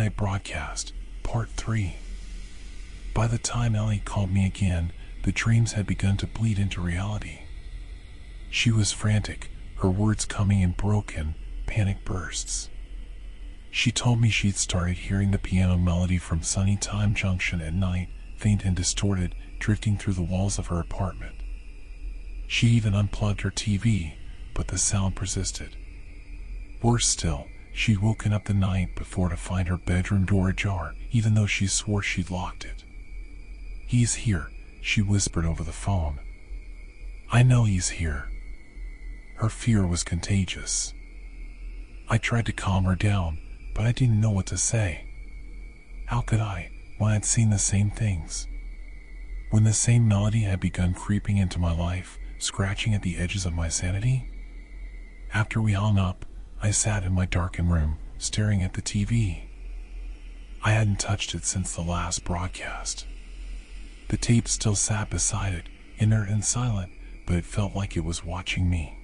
Midnight Broadcast, Part 3. By the time Ellie called me again, the dreams had begun to bleed into reality. She was frantic, her words coming in broken, panic bursts. She told me she'd started hearing the piano melody from Sunny Time Junction at night, faint and distorted, drifting through the walls of her apartment. She even unplugged her TV, but the sound persisted. Worse still, she'd woken up the night before to find her bedroom door ajar, even though she swore she'd locked it. "He's here," she whispered over the phone. "I know he's here." Her fear was contagious. I tried to calm her down, but I didn't know what to say. How could I, when I'd seen the same things? When the same melody had begun creeping into my life, scratching at the edges of my sanity? After we hung up, I sat in my darkened room, staring at the TV. I hadn't touched it since the last broadcast. The tape still sat beside it, inert and silent, but it felt like it was watching me.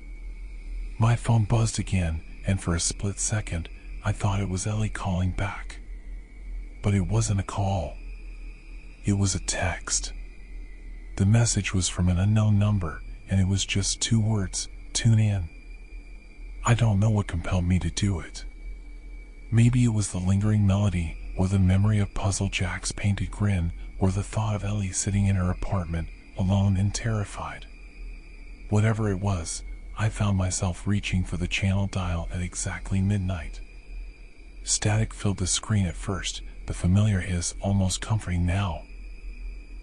My phone buzzed again, and for a split second, I thought it was Ellie calling back. But it wasn't a call. It was a text. The message was from an unknown number, and it was just 2 words, "Tune in." I don't know what compelled me to do it. Maybe it was the lingering melody, or the memory of Puzzle Jack's painted grin, or the thought of Ellie sitting in her apartment, alone and terrified. Whatever it was, I found myself reaching for the channel dial at exactly midnight. Static filled the screen at first, the familiar hiss almost comforting now.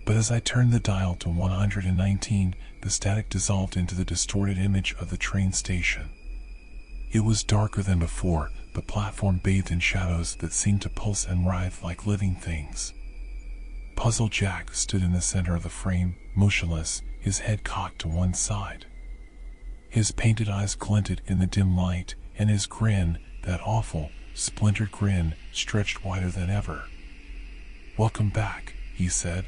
But as I turned the dial to 119, the static dissolved into the distorted image of the train station. It was darker than before, the platform bathed in shadows that seemed to pulse and writhe like living things. Puzzle Jack stood in the center of the frame, motionless, his head cocked to one side. His painted eyes glinted in the dim light, and his grin, that awful, splintered grin, stretched wider than ever. "Welcome back," he said.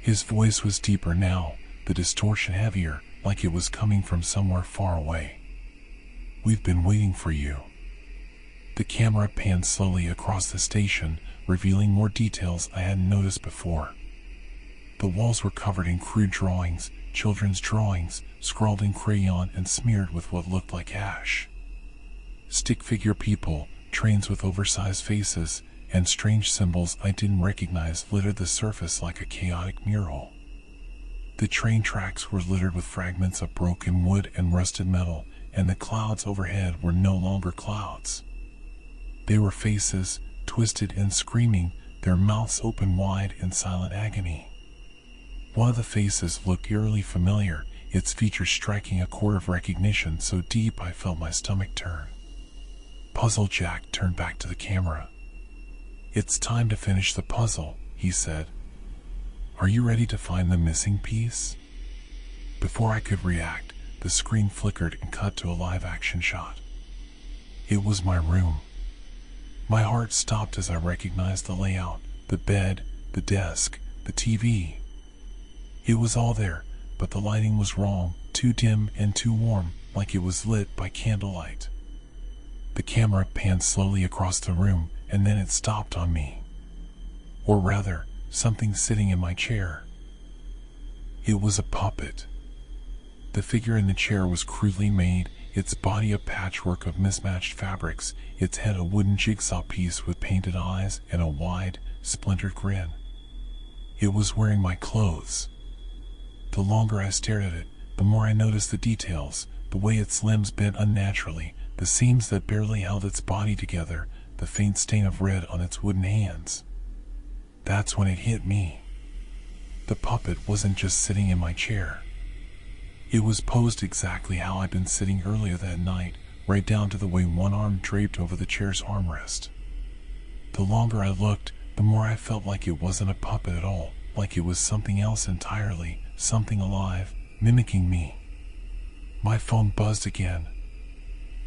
His voice was deeper now, the distortion heavier, like it was coming from somewhere far away. "We've been waiting for you." The camera panned slowly across the station, revealing more details I hadn't noticed before. The walls were covered in crude drawings, children's drawings, scrawled in crayon and smeared with what looked like ash. Stick figure people, trains with oversized faces, and strange symbols I didn't recognize littered the surface like a chaotic mural. The train tracks were littered with fragments of broken wood and rusted metal, and the clouds overhead were no longer clouds. They were faces, twisted and screaming, their mouths open wide in silent agony. One of the faces looked eerily familiar, its features striking a chord of recognition so deep I felt my stomach turn. Puzzle Jack turned back to the camera. "It's time to finish the puzzle," he said. "Are you ready to find the missing piece?" Before I could react, the screen flickered and cut to a live-action shot. It was my room. My heart stopped as I recognized the layout, the bed, the desk, the TV. It was all there, but the lighting was wrong, too dim and too warm, like it was lit by candlelight. The camera panned slowly across the room, and then it stopped on me. Or rather, something sitting in my chair. It was a puppet. The figure in the chair was crudely made, its body a patchwork of mismatched fabrics, its head a wooden jigsaw piece with painted eyes and a wide, splintered grin. It was wearing my clothes. The longer I stared at it, the more I noticed the details, the way its limbs bent unnaturally, the seams that barely held its body together, the faint stain of red on its wooden hands. That's when it hit me. The puppet wasn't just sitting in my chair. It was posed exactly how I'd been sitting earlier that night, right down to the way one arm draped over the chair's armrest. The longer I looked, the more I felt like it wasn't a puppet at all, like it was something else entirely, something alive, mimicking me. My phone buzzed again.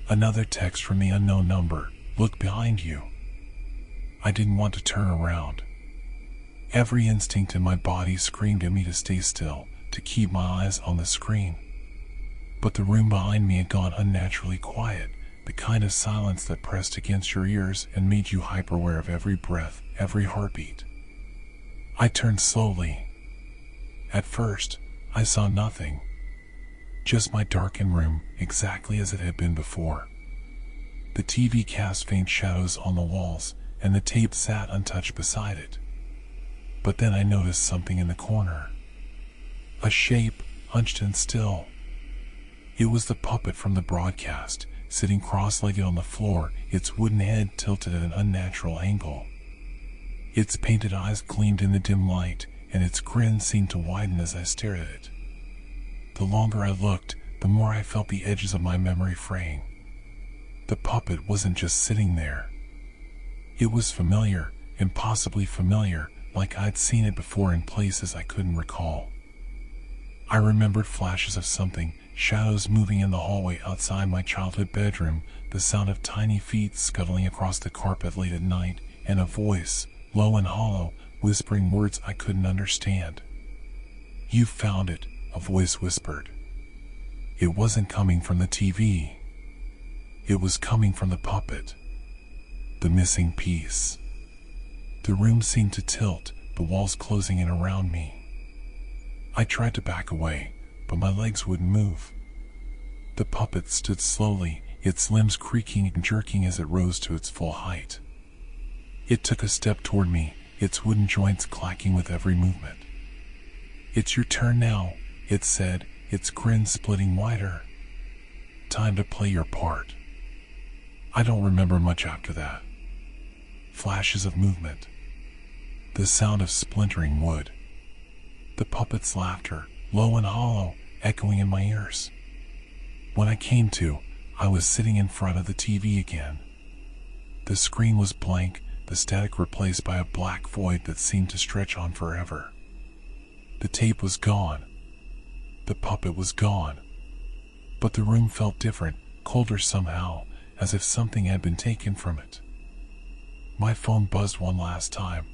Another text from the unknown number, "Look behind you." I didn't want to turn around. Every instinct in my body screamed at me to stay still, to keep my eyes on the screen. But the room behind me had gone unnaturally quiet. the kind of silence that pressed against your ears and made you hyper-aware of every breath, every heartbeat. I turned slowly. At first, I saw nothing. Just my darkened room, exactly as it had been before. The TV cast faint shadows on the walls, and the tape sat untouched beside it. But then I noticed something in the corner. A shape, hunched and still. It was the puppet from the broadcast, sitting cross-legged on the floor, its wooden head tilted at an unnatural angle. Its painted eyes gleamed in the dim light, and its grin seemed to widen as I stared at it. The longer I looked, the more I felt the edges of my memory fraying. The puppet wasn't just sitting there. It was familiar, impossibly familiar, like I'd seen it before in places I couldn't recall. I remembered flashes of something, shadows moving in the hallway outside my childhood bedroom, the sound of tiny feet scuttling across the carpet late at night, and a voice, low and hollow, whispering words I couldn't understand. "You found it," a voice whispered. It wasn't coming from the TV. It was coming from the puppet. The missing piece. The room seemed to tilt, the walls closing in around me. I tried to back away, but my legs wouldn't move. The puppet stood slowly, its limbs creaking and jerking as it rose to its full height. It took a step toward me, its wooden joints clacking with every movement. "It's your turn now," it said, its grin splitting wider. "Time to play your part." I don't remember much after that. Flashes of movement. The sound of splintering wood. The puppet's laughter, low and hollow, echoing in my ears. When I came to, I was sitting in front of the TV again. The screen was blank, the static replaced by a black void that seemed to stretch on forever. The tape was gone. The puppet was gone. But the room felt different, colder somehow, as if something had been taken from it. My phone buzzed one last time.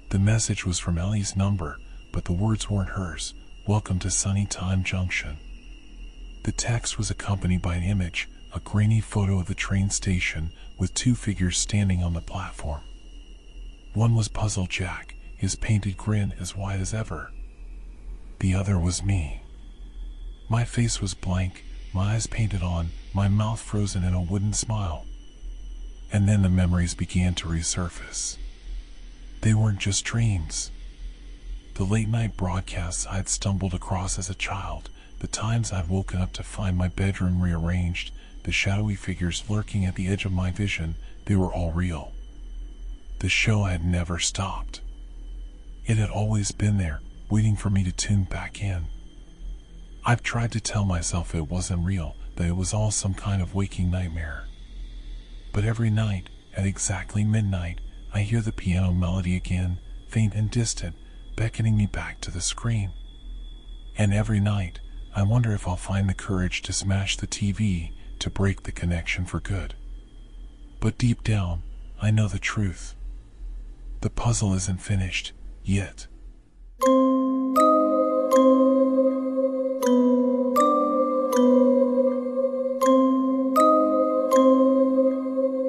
The message was from Ellie's number, but the words weren't hers. "Welcome to Sunny Time Junction." The text was accompanied by an image, a grainy photo of the train station with two figures standing on the platform. One was Puzzle Jack, his painted grin as wide as ever. The other was me. My face was blank, my eyes painted on, my mouth frozen in a wooden smile. And then the memories began to resurface. They weren't just dreams. The late-night broadcasts I'd stumbled across as a child, the times I'd woken up to find my bedroom rearranged, the shadowy figures lurking at the edge of my vision, they were all real. The show had never stopped. It had always been there, waiting for me to tune back in. I've tried to tell myself it wasn't real, that it was all some kind of waking nightmare. But every night, at exactly midnight, I hear the piano melody again, faint and distant, beckoning me back to the screen. And every night, I wonder if I'll find the courage to smash the TV, to break the connection for good. But deep down, I know the truth. The puzzle isn't finished, yet.